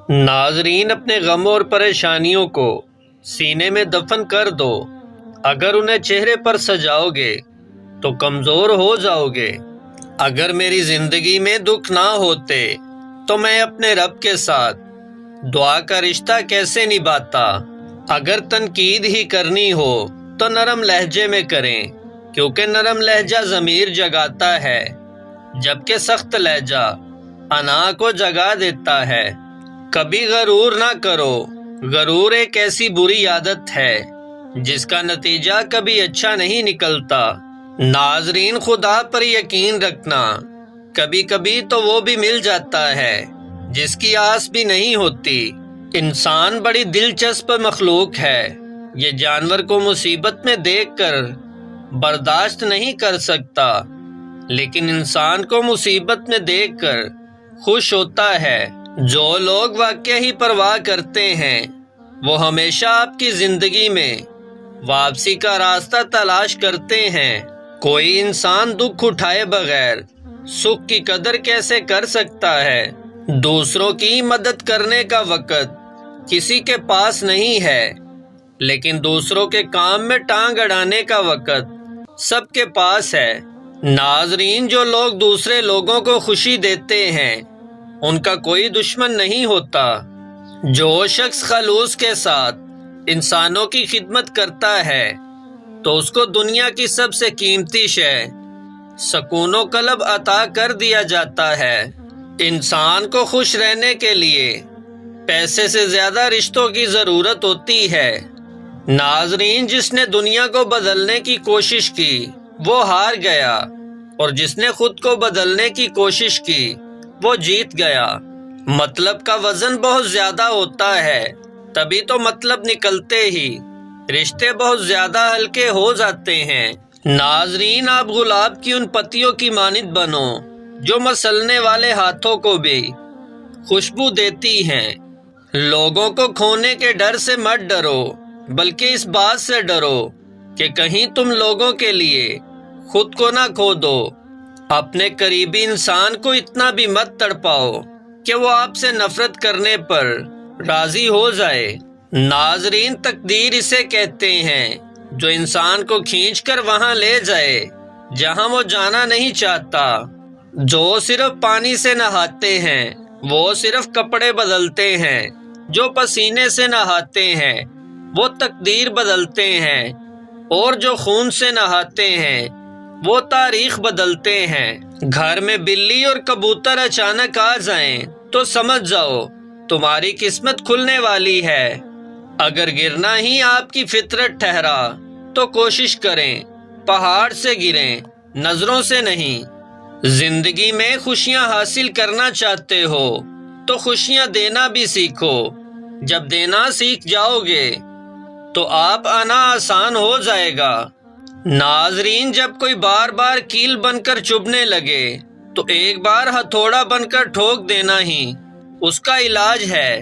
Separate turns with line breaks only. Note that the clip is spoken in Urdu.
ناظرین، اپنے غم اور پریشانیوں کو سینے میں دفن کر دو۔ اگر انہیں چہرے پر سجاؤ گے تو کمزور ہو جاؤ گے۔ اگر میری زندگی میں دکھ نہ ہوتے تو میں اپنے رب کے ساتھ دعا کا رشتہ کیسے نبھاتا۔ اگر تنقید ہی کرنی ہو تو نرم لہجے میں کریں، کیونکہ نرم لہجہ ضمیر جگاتا ہے، جبکہ سخت لہجہ انا کو جگا دیتا ہے۔ کبھی غرور نہ کرو۔ غرور ایک ایسی بری عادت ہے جس کا نتیجہ کبھی اچھا نہیں نکلتا۔ ناظرین، خدا پر یقین رکھنا، کبھی کبھی تو وہ بھی مل جاتا ہے جس کی آس بھی نہیں ہوتی۔ انسان بڑی دلچسپ مخلوق ہے۔ یہ جانور کو مصیبت میں دیکھ کر برداشت نہیں کر سکتا، لیکن انسان کو مصیبت میں دیکھ کر خوش ہوتا ہے۔ جو لوگ واقعہ ہی پرواہ کرتے ہیں وہ ہمیشہ آپ کی زندگی میں واپسی کا راستہ تلاش کرتے ہیں۔ کوئی انسان دکھ اٹھائے بغیر سکھ کی قدر کیسے کر سکتا ہے؟ دوسروں کی مدد کرنے کا وقت کسی کے پاس نہیں ہے، لیکن دوسروں کے کام میں ٹانگ اڑانے کا وقت سب کے پاس ہے۔ ناظرین، جو لوگ دوسرے لوگوں کو خوشی دیتے ہیں ان کا کوئی دشمن نہیں ہوتا۔ جو شخص خلوص کے ساتھ انسانوں کی خدمت کرتا ہے تو اس کو دنیا کی سب سے قیمتی شے سکون و قلب عطا کر دیا جاتا ہے۔ انسان کو خوش رہنے کے لیے پیسے سے زیادہ رشتوں کی ضرورت ہوتی ہے۔ ناظرین، جس نے دنیا کو بدلنے کی کوشش کی وہ ہار گیا، اور جس نے خود کو بدلنے کی کوشش کی وہ جیت گیا۔ مطلب کا وزن بہت زیادہ ہوتا ہے، تبھی تو مطلب نکلتے ہی رشتے بہت زیادہ ہلکے ہو جاتے ہیں۔ ناظرین، آپ گلاب کی ان پتیوں کی مانند بنو جو مسلنے والے ہاتھوں کو بھی خوشبو دیتی ہیں۔ لوگوں کو کھونے کے ڈر سے مت ڈرو، بلکہ اس بات سے ڈرو کہ کہیں تم لوگوں کے لیے خود کو نہ کھو دو۔ اپنے قریبی انسان کو اتنا بھی مت تڑپاؤ کہ وہ آپ سے نفرت کرنے پر راضی ہو جائے۔ ناظرین، تقدیر اسے کہتے ہیں جو انسان کو کھینچ کر وہاں لے جائے جہاں وہ جانا نہیں چاہتا۔ جو صرف پانی سے نہاتے ہیں وہ صرف کپڑے بدلتے ہیں، جو پسینے سے نہاتے ہیں وہ تقدیر بدلتے ہیں، اور جو خون سے نہاتے ہیں وہ تاریخ بدلتے ہیں۔ گھر میں بلی اور کبوتر اچانک آ جائیں تو سمجھ جاؤ تمہاری قسمت کھلنے والی ہے۔ اگر گرنا ہی آپ کی فطرت ٹھہرا تو کوشش کریں پہاڑ سے گریں، نظروں سے نہیں۔ زندگی میں خوشیاں حاصل کرنا چاہتے ہو تو خوشیاں دینا بھی سیکھو۔ جب دینا سیکھ جاؤ گے تو آپ آنا آسان ہو جائے گا۔ ناظرین، جب کوئی بار بار کیل بن کر چبھنے لگے تو ایک بار ہتھوڑا بن کر ٹھوک دینا ہی اس کا علاج ہے۔